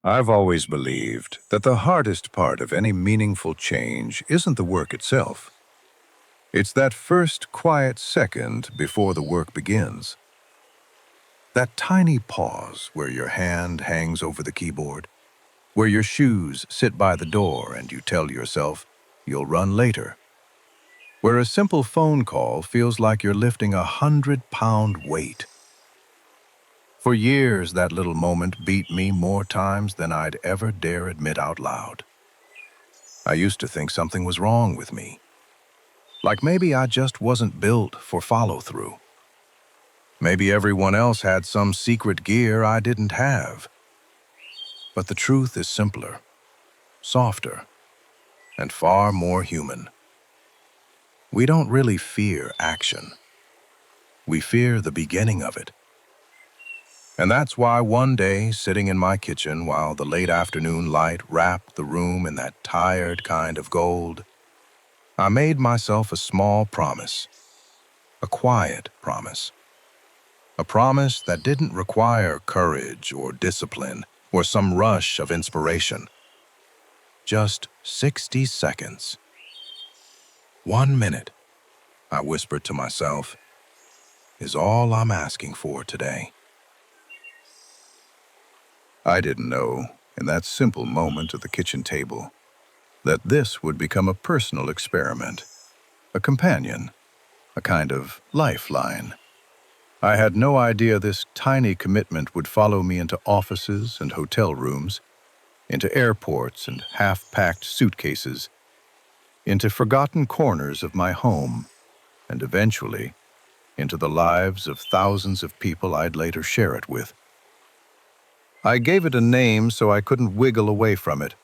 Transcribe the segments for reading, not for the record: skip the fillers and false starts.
I've always believed that the hardest part of any meaningful change isn't the work itself. It's that first quiet second before the work begins. That tiny pause where your hand hangs over the keyboard, where your shoes sit by the door and you tell yourself you'll run later, where a simple phone call feels like you're lifting 100-pound weight. For years, that little moment beat me more times than I'd ever dare admit out loud. I used to think something was wrong with me, like maybe I just wasn't built for follow-through. Maybe everyone else had some secret gear I didn't have. But the truth is simpler, softer, and far more human. We don't really fear action. We fear the beginning of it. And that's why one day, sitting in my kitchen while the late afternoon light wrapped the room in that tired kind of gold, I made myself a small promise, a quiet promise. A promise that didn't require courage or discipline or some rush of inspiration. Just 60 seconds. 1 minute, I whispered to myself, is all I'm asking for today. I didn't know, in that simple moment at the kitchen table, that this would become a personal experiment, a companion, a kind of lifeline. I had no idea this tiny commitment would follow me into offices and hotel rooms, into airports and half-packed suitcases, into forgotten corners of my home, and eventually into the lives of thousands of people I'd later share it with. I gave it a name so I couldn't wiggle away from it.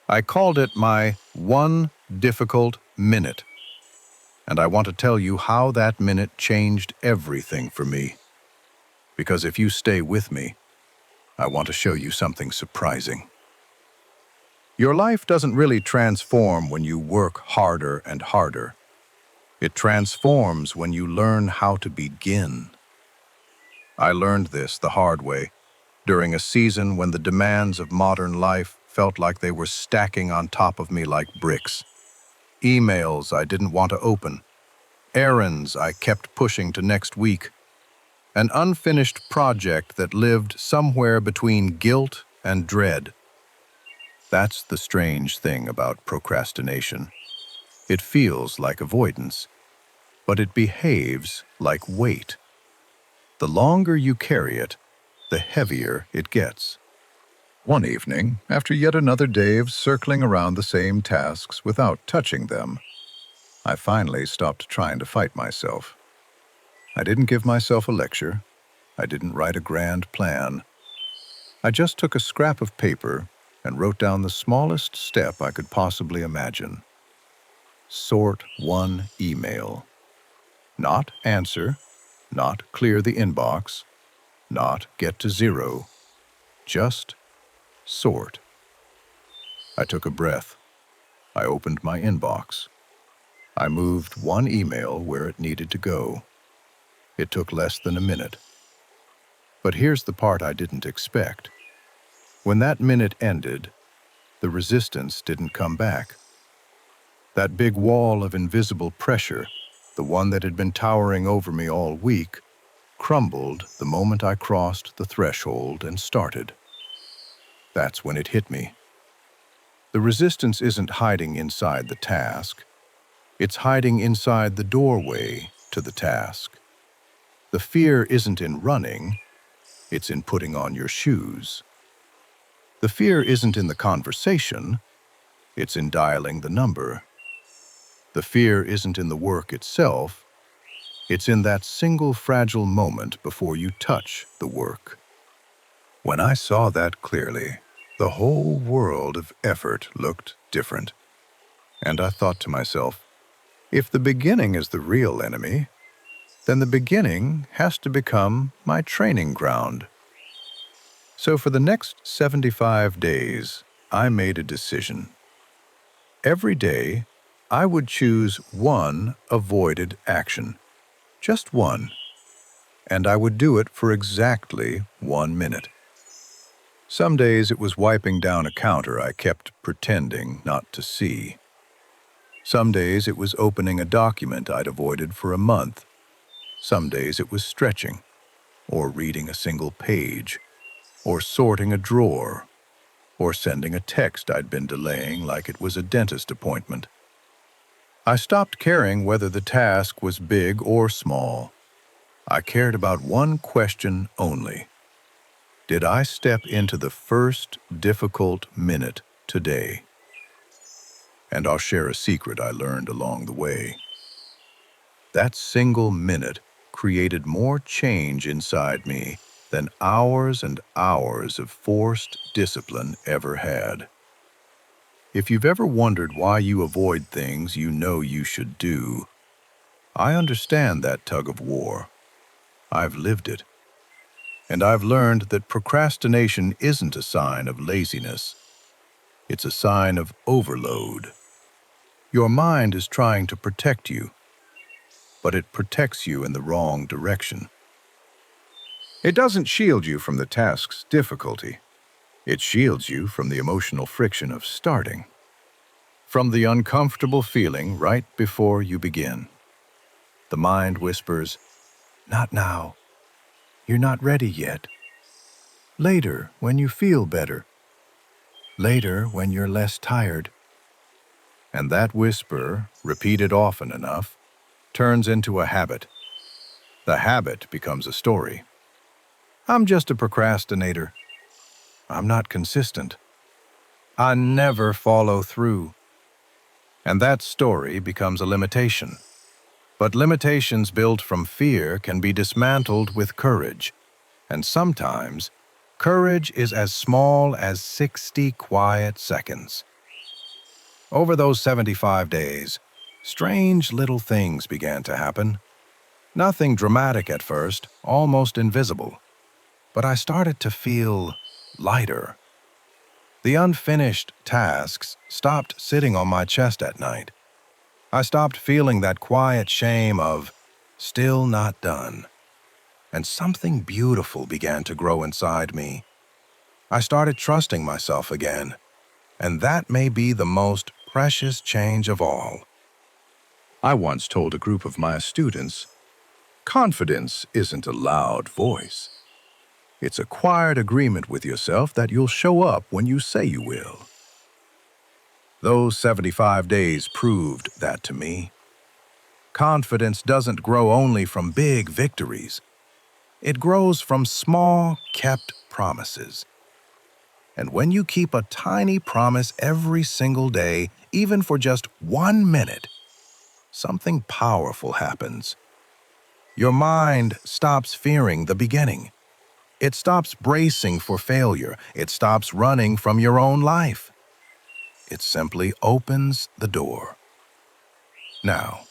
I called it my one difficult minute. And I want to tell you how that minute changed everything for me. Because if you stay with me, I want to show you something surprising. Your life doesn't really transform when you work harder and harder. It transforms when you learn how to begin. I learned this the hard way, during a season when the demands of modern life felt like they were stacking on top of me like bricks. Emails I didn't want to open, errands I kept pushing to next week, an unfinished project that lived somewhere between guilt and dread. That's the strange thing about procrastination. It feels like avoidance, but it behaves like weight. The longer you carry it, the heavier it gets. One evening, after yet another day of circling around the same tasks without touching them, I finally stopped trying to fight myself. I didn't give myself a lecture. I didn't write a grand plan. I just took a scrap of paper and wrote down the smallest step I could possibly imagine. Sort one email. Not answer, not clear the inbox, not get to zero, just sort. I took a breath. I opened my inbox. I moved one email where it needed to go. It took less than a minute. But here's the part I didn't expect. When that minute ended, the resistance didn't come back. That big wall of invisible pressure, the one that had been towering over me all week, crumbled the moment I crossed the threshold and started. That's when it hit me. The resistance isn't hiding inside the task. It's hiding inside the doorway to the task. The fear isn't in running. It's in putting on your shoes. The fear isn't in the conversation. It's in dialing the number. The fear isn't in the work itself. It's in that single fragile moment before you touch the work. When I saw that clearly, the whole world of effort looked different. And I thought to myself, if the beginning is the real enemy, then the beginning has to become my training ground. So for the next 75 days, I made a decision. Every day, I would choose one avoided action. Just one. And I would do it for exactly 1 minute. Some days it was wiping down a counter I kept pretending not to see. Some days it was opening a document I'd avoided for a month. Some days it was stretching, or reading a single page, or sorting a drawer, or sending a text I'd been delaying like it was a dentist appointment. I stopped caring whether the task was big or small. I cared about one question only. Did I step into the first difficult minute today? And I'll share a secret I learned along the way. That single minute created more change inside me than hours and hours of forced discipline ever had. If you've ever wondered why you avoid things you know you should do, I understand that tug of war. I've lived it. And I've learned that procrastination isn't a sign of laziness. It's a sign of overload. Your mind is trying to protect you, but it protects you in the wrong direction. It doesn't shield you from the task's difficulty. It shields you from the emotional friction of starting, from the uncomfortable feeling right before you begin. The mind whispers, "Not now. You're not ready yet. Later, when you feel better. Later, when you're less tired." And that whisper, repeated often enough, turns into a habit. The habit becomes a story. I'm just a procrastinator. I'm not consistent. I never follow through. And that story becomes a limitation. But limitations built from fear can be dismantled with courage. And sometimes, courage is as small as 60 quiet seconds. Over those 75 days, strange little things began to happen. Nothing dramatic at first, almost invisible. But I started to feel lighter. The unfinished tasks stopped sitting on my chest at night. I stopped feeling that quiet shame of still not done. And something beautiful began to grow inside me. I started trusting myself again. And that may be the most precious change of all. I once told a group of my students, confidence isn't a loud voice. It's a quiet agreement with yourself that you'll show up when you say you will. Those 75 days proved that to me. Confidence doesn't grow only from big victories. It grows from small, kept promises. And when you keep a tiny promise every single day, even for just 1 minute, something powerful happens. Your mind stops fearing the beginning. It stops bracing for failure. It stops running from your own life. It simply opens the door. Now,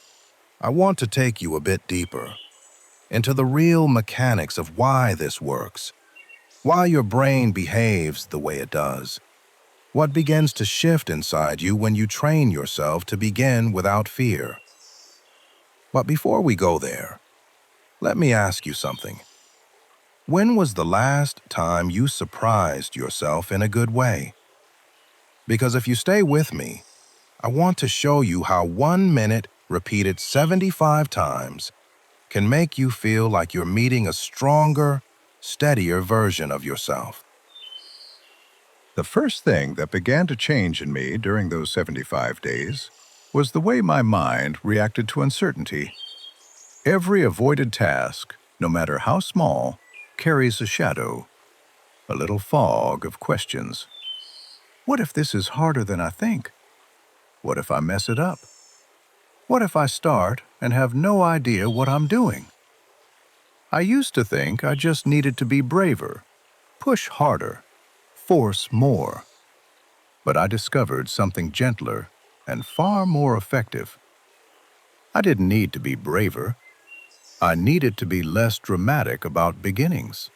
I want to take you a bit deeper into the real mechanics of why this works, why your brain behaves the way it does, what begins to shift inside you when you train yourself to begin without fear. But before we go there, let me ask you something. When was the last time you surprised yourself in a good way? Because if you stay with me, I want to show you how 1 minute repeated 75 times can make you feel like you're meeting a stronger, steadier version of yourself. The first thing that began to change in me during those 75 days was the way my mind reacted to uncertainty. Every avoided task, no matter how small, carries a shadow, a little fog of questions. What if this is harder than I think? What if I mess it up? What if I start and have no idea what I'm doing? I used to think I just needed to be braver, push harder, force more. But I discovered something gentler and far more effective. I didn't need to be braver. I needed to be less dramatic about beginnings.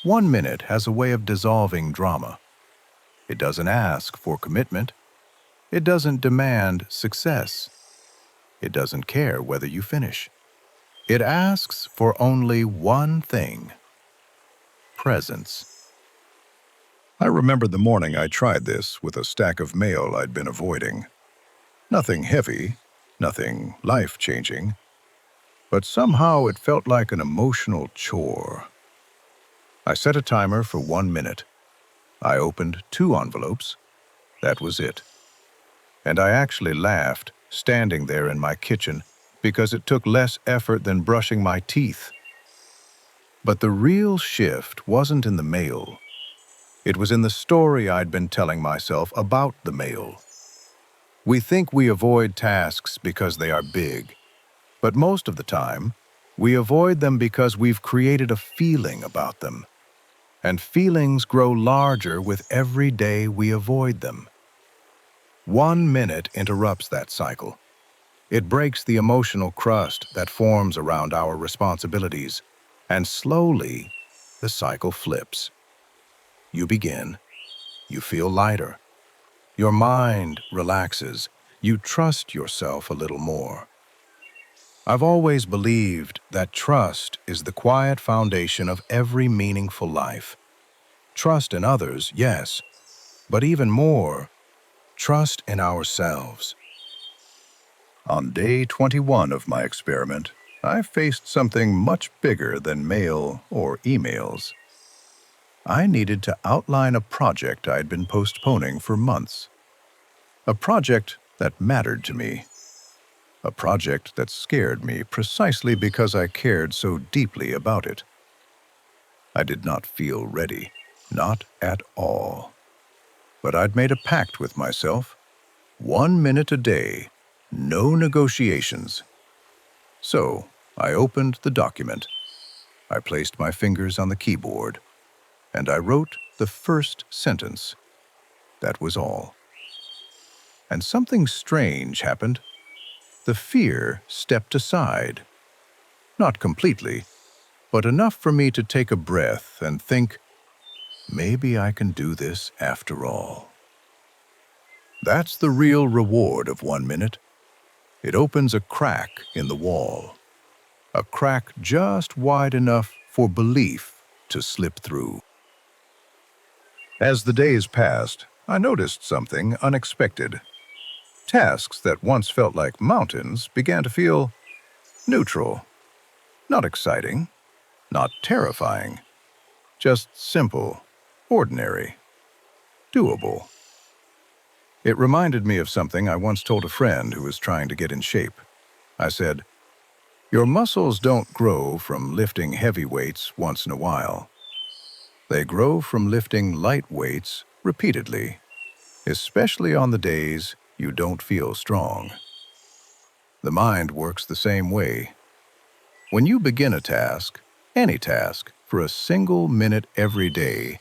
1 minute has a way of dissolving drama. It doesn't ask for commitment. It doesn't demand success. It doesn't care whether you finish. It asks for only one thing: presence. I remember the morning I tried this with a stack of mail I'd been avoiding. Nothing heavy, nothing life-changing, but somehow it felt like an emotional chore. I set a timer for 1 minute. I opened 2 envelopes. That was it. And I actually laughed, standing there in my kitchen, because it took less effort than brushing my teeth. But the real shift wasn't in the mail. It was in the story I'd been telling myself about the mail. We think we avoid tasks because they are big, but most of the time, we avoid them because we've created a feeling about them. And feelings grow larger with every day we avoid them. 1 minute interrupts that cycle. It breaks the emotional crust that forms around our responsibilities, and slowly, the cycle flips. You begin, you feel lighter, your mind relaxes, you trust yourself a little more. I've always believed that trust is the quiet foundation of every meaningful life. Trust in others, yes, but even more, trust in ourselves. On day 21 of my experiment, I faced something much bigger than mail or emails. I needed to outline a project I'd been postponing for months. A project that mattered to me. A project that scared me precisely because I cared so deeply about it. I did not feel ready, not at all. But I'd made a pact with myself. 1 minute a day, no negotiations. So, I opened the document. I placed my fingers on the keyboard, and I wrote the first sentence. That was all. And something strange happened. The fear stepped aside. Not completely, but enough for me to take a breath and think, maybe I can do this after all. That's the real reward of 1 minute. It opens a crack in the wall. A crack just wide enough for belief to slip through. As the days passed, I noticed something unexpected. Tasks that once felt like mountains began to feel neutral. Not exciting, not terrifying, just simple, ordinary, doable. It reminded me of something I once told a friend who was trying to get in shape. I said, "Your muscles don't grow from lifting heavy weights once in a while. They grow from lifting light weights repeatedly, especially on the days you don't feel strong." The mind works the same way. When you begin a task, any task, for a single minute every day,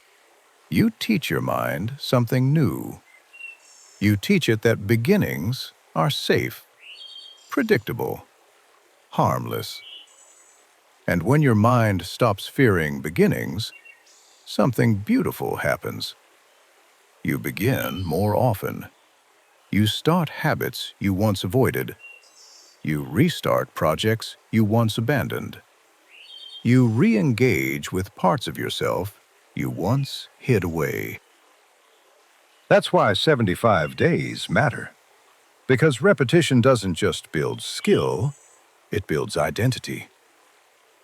you teach your mind something new. You teach it that beginnings are safe, predictable, harmless. And when your mind stops fearing beginnings, something beautiful happens. You begin more often. You start habits you once avoided. You restart projects you once abandoned. You re-engage with parts of yourself you once hid away. That's why 75 days matter. Because repetition doesn't just build skill, it builds identity.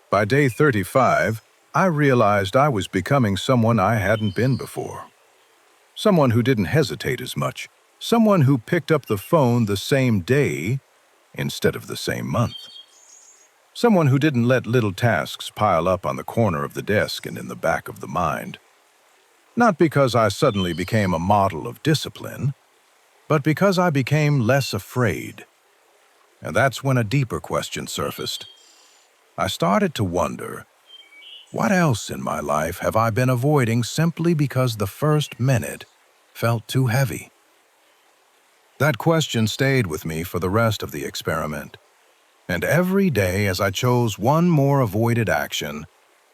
By day 35, I realized I was becoming someone I hadn't been before. Someone who didn't hesitate as much. Someone who picked up the phone the same day instead of the same month. Someone who didn't let little tasks pile up on the corner of the desk and in the back of the mind. Not because I suddenly became a model of discipline, but because I became less afraid. And that's when a deeper question surfaced. I started to wonder, what else in my life have I been avoiding simply because the first minute felt too heavy? That question stayed with me for the rest of the experiment. And every day as I chose one more avoided action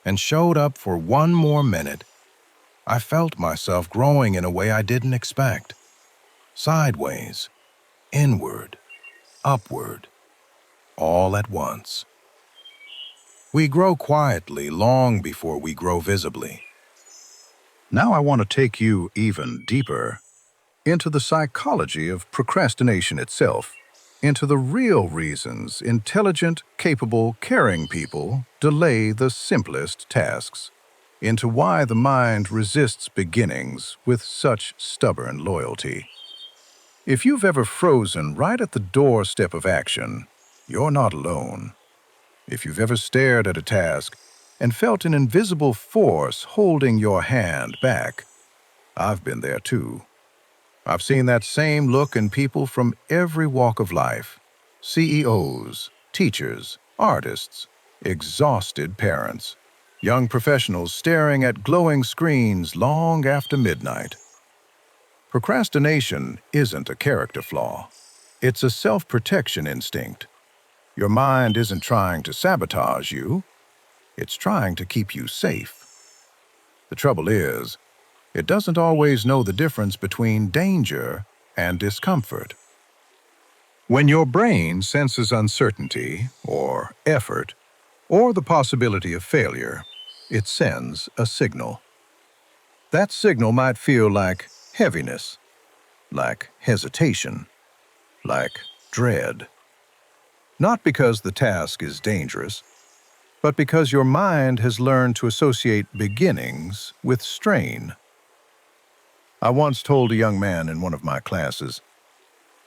and showed up for one more minute, I felt myself growing in a way I didn't expect. Sideways, inward, upward, all at once. We grow quietly long before we grow visibly. Now I want to take you even deeper into the psychology of procrastination itself, into the real reasons intelligent, capable, caring people delay the simplest tasks, into why the mind resists beginnings with such stubborn loyalty. If you've ever frozen right at the doorstep of action, you're not alone. If you've ever stared at a task and felt an invisible force holding your hand back, I've been there too. I've seen that same look in people from every walk of life: CEOs, teachers, artists, exhausted parents, young professionals staring at glowing screens long after midnight. Procrastination isn't a character flaw. It's a self-protection instinct. Your mind isn't trying to sabotage you, it's trying to keep you safe. The trouble is, it doesn't always know the difference between danger and discomfort. When your brain senses uncertainty, or effort, or the possibility of failure, it sends a signal. That signal might feel like heaviness, like hesitation, like dread. Not because the task is dangerous, but because your mind has learned to associate beginnings with strain. I once told a young man in one of my classes,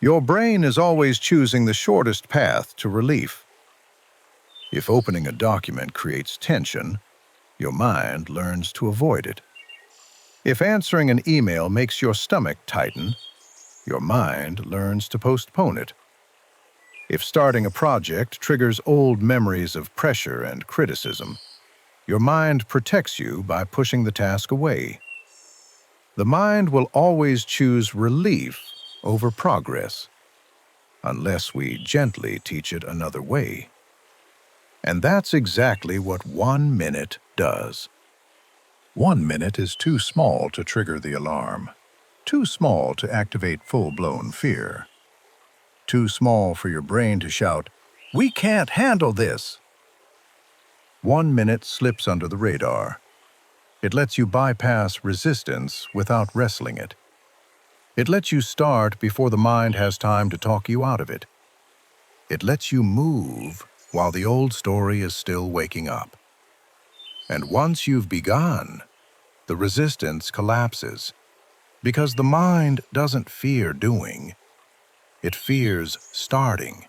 "Your brain is always choosing the shortest path to relief. If opening a document creates tension, your mind learns to avoid it. If answering an email makes your stomach tighten, your mind learns to postpone it. If starting a project triggers old memories of pressure and criticism, your mind protects you by pushing the task away. The mind will always choose relief over progress, unless we gently teach it another way. And that's exactly what 1 minute does. 1 minute is too small to trigger the alarm, too small to activate full-blown fear, too small for your brain to shout, "We can't handle this!" 1 minute slips under the radar. It lets you bypass resistance without wrestling it. It lets you start before the mind has time to talk you out of it. It lets you move while the old story is still waking up. And once you've begun, the resistance collapses, because the mind doesn't fear doing, it fears starting.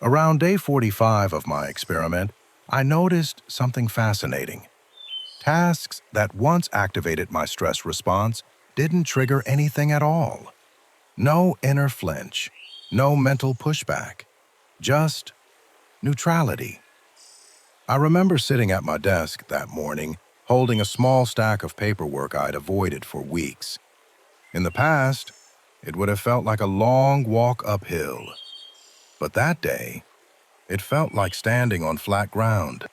Around day 45 of my experiment, I noticed something fascinating. Tasks that once activated my stress response didn't trigger anything at all. No inner flinch, no mental pushback, just neutrality. I remember sitting at my desk that morning, holding a small stack of paperwork I'd avoided for weeks. In the past, it would have felt like a long walk uphill. But that day, it felt like standing on flat ground.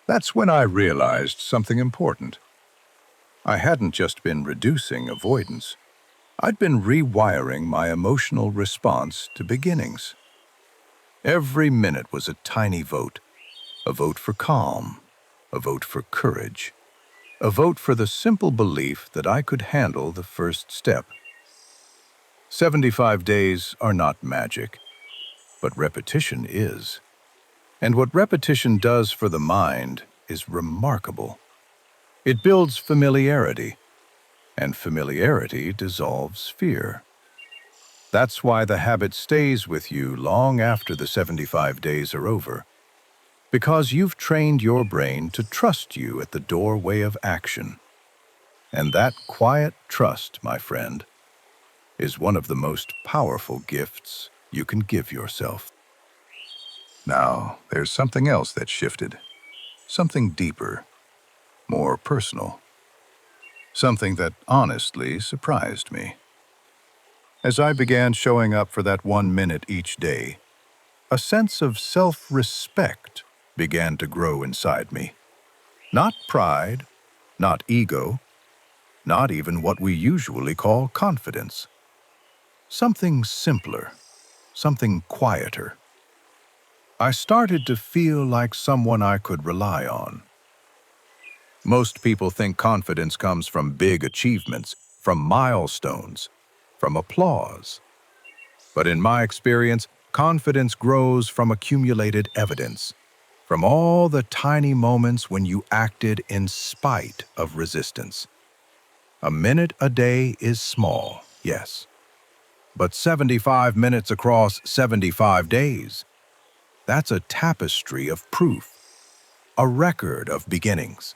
That's when I realized something important. I hadn't just been reducing avoidance. I'd been rewiring my emotional response to beginnings. Every minute was a tiny vote. A vote for calm, a vote for courage, a vote for the simple belief that I could handle the first step. 75 days are not magic, but repetition is. And what repetition does for the mind is remarkable. It builds familiarity, and familiarity dissolves fear. That's why the habit stays with you long after the 75 days are over. Because you've trained your brain to trust you at the doorway of action. And that quiet trust, my friend, is one of the most powerful gifts you can give yourself. Now, there's something else that shifted. Something deeper, more personal. Something that honestly surprised me. As I began showing up for that 1 minute each day, a sense of self-respect began to grow inside me. Not pride, not ego, not even what we usually call confidence. Something simpler, something quieter. I started to feel like someone I could rely on. Most people think confidence comes from big achievements, from milestones, from applause. But in my experience, confidence grows from accumulated evidence, from all the tiny moments when you acted in spite of resistance. A minute a day is small, yes, but 75 minutes across 75 days, that's a tapestry of proof, a record of beginnings,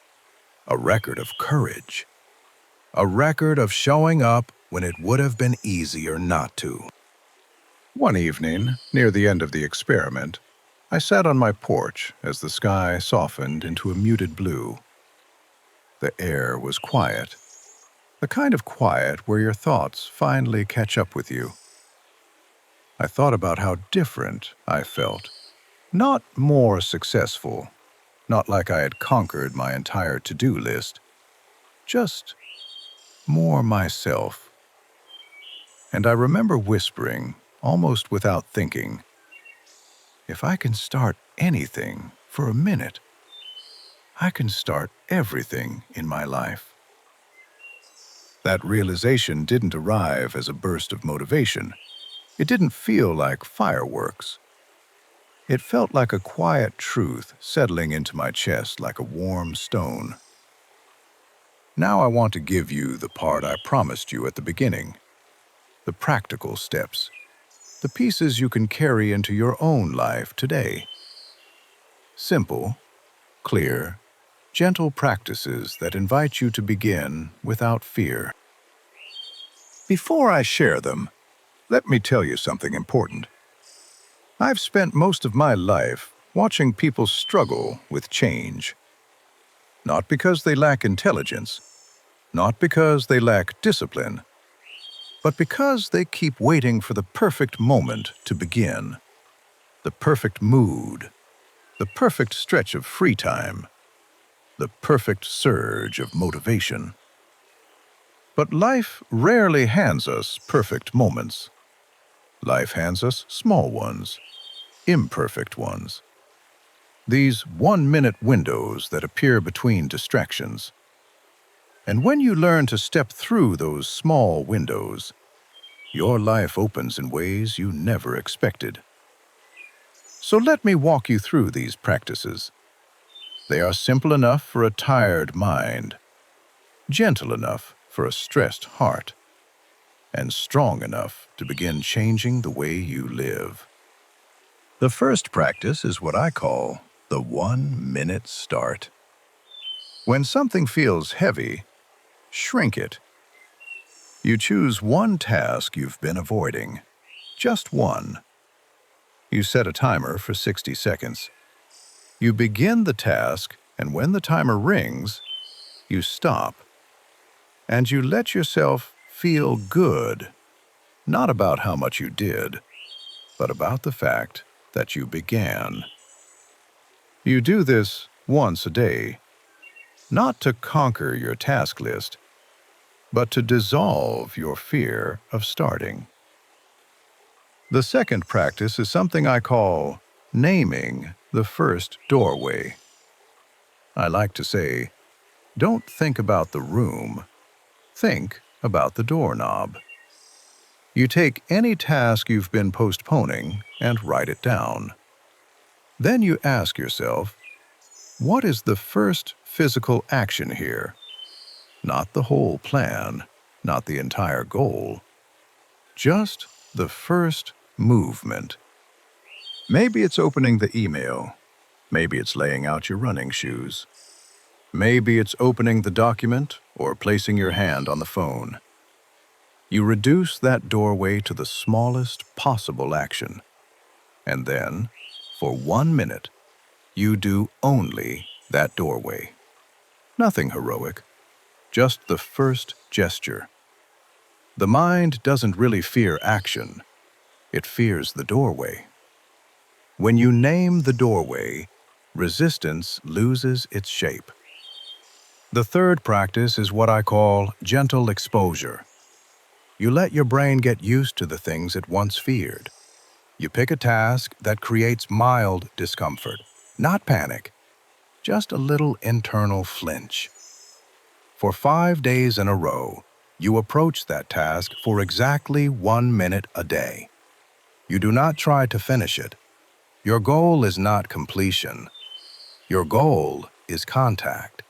a record of courage, a record of showing up when it would have been easier not to. One evening, near the end of the experiment, I sat on my porch as the sky softened into a muted blue. The air was quiet, the kind of quiet where your thoughts finally catch up with you. I thought about how different I felt. Not more successful, not like I had conquered my entire to-do list, just more myself. And I remember whispering, almost without thinking, if I can start anything for a minute, I can start everything in my life. That realization didn't arrive as a burst of motivation. It didn't feel like fireworks. It felt like a quiet truth settling into my chest like a warm stone. Now I want to give you the part I promised you at the beginning, the practical steps, the pieces you can carry into your own life today. Simple, clear, gentle practices that invite you to begin without fear. Before I share them, let me tell you something important. I've spent most of my life watching people struggle with change. Not because they lack intelligence, not because they lack discipline, but because they keep waiting for the perfect moment to begin, the perfect mood, the perfect stretch of free time, the perfect surge of motivation. But life rarely hands us perfect moments. Life hands us small ones, imperfect ones. These one-minute windows that appear between distractions. And when you learn to step through those small windows, your life opens in ways you never expected. So let me walk you through these practices. They are simple enough for a tired mind, gentle enough for a stressed heart, and strong enough to begin changing the way you live. The first practice is what I call the 1-minute start. When something feels heavy, shrink it. You choose one task you've been avoiding, just one. You set a timer for 60 seconds. You begin the task, and when the timer rings, you stop. And you let yourself feel good, not about how much you did, but about the fact that you began. You do this once a day, not to conquer your task list, but to dissolve your fear of starting. The second practice is something I call naming the first doorway. I like to say, don't think about the room, think about the doorknob. You take any task you've been postponing and write it down. Then you ask yourself, what is the first physical action here? Not the whole plan, not the entire goal, just the first movement. Maybe it's opening the email. Maybe it's laying out your running shoes. Maybe it's opening the document or placing your hand on the phone. You reduce that doorway to the smallest possible action. And then, for 1 minute, you do only that doorway. Nothing heroic, just the first gesture. The mind doesn't really fear action. It fears the doorway. When you name the doorway, resistance loses its shape. The third practice is what I call gentle exposure. You let your brain get used to the things it once feared. You pick a task that creates mild discomfort, not panic, just a little internal flinch. For 5 days in a row, you approach that task for exactly 1 minute a day. You do not try to finish it. Your goal is not completion. Your goal is contact,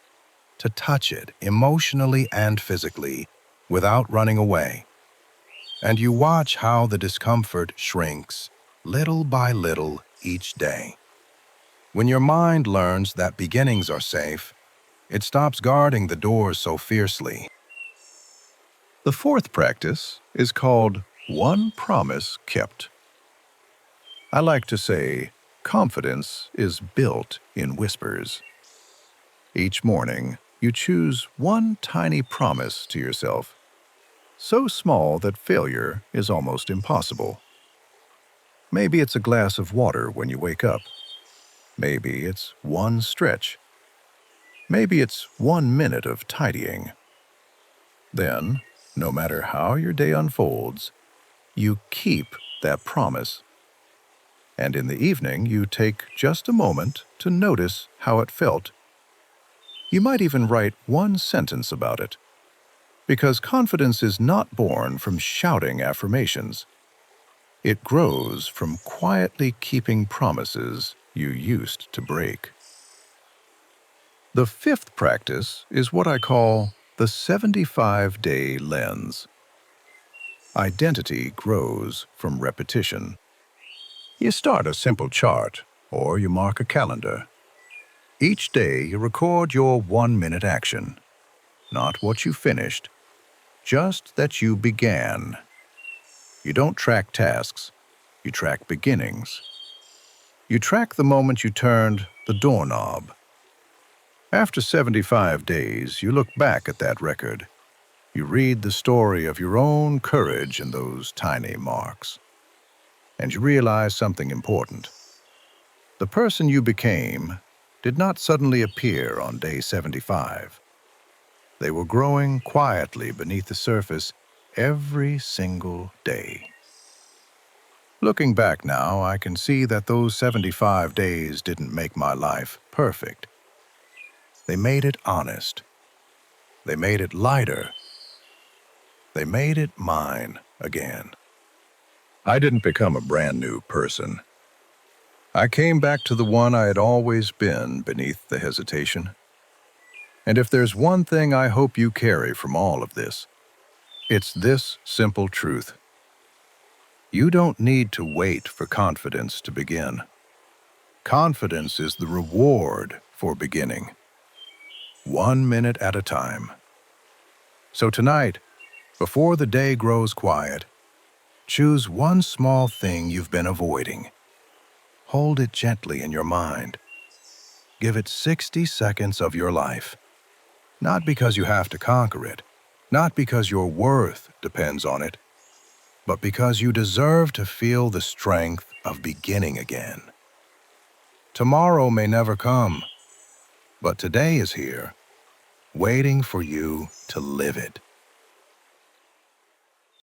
to touch it emotionally and physically without running away. And you watch how the discomfort shrinks little by little each day. When your mind learns that beginnings are safe, it stops guarding the doors so fiercely. The fourth practice is called One Promise Kept. I like to say, confidence is built in whispers. Each morning, you choose one tiny promise to yourself, so small that failure is almost impossible. Maybe it's a glass of water when you wake up. Maybe it's one stretch. Maybe it's 1 minute of tidying. Then, no matter how your day unfolds, you keep that promise. And in the evening, you take just a moment to notice how it felt. You might even write one sentence about it. Because confidence is not born from shouting affirmations. It grows from quietly keeping promises you used to break. The fifth practice is what I call the 75-day lens. Identity grows from repetition. You start a simple chart, or you mark a calendar. Each day you record your 1-minute action. Not what you finished, just that you began. You don't track tasks, you track beginnings. You track the moment you turned the doorknob. After 75 days, you look back at that record. You read the story of your own courage in those tiny marks. And you realize something important. The person you became did not suddenly appear on day 75. They were growing quietly beneath the surface every single day. Looking back now, I can see that those 75 days didn't make my life perfect. They made it honest. They made it lighter. They made it mine again. I didn't become a brand new person. I came back to the one I had always been beneath the hesitation. And if there's one thing I hope you carry from all of this, it's this simple truth. You don't need to wait for confidence to begin. Confidence is the reward for beginning, 1 minute at a time. So tonight, before the day grows quiet, choose one small thing you've been avoiding. Hold it gently in your mind. Give it 60 seconds of your life. Not because you have to conquer it, not because your worth depends on it, but because you deserve to feel the strength of beginning again. Tomorrow may never come, but today is here, waiting for you to live it.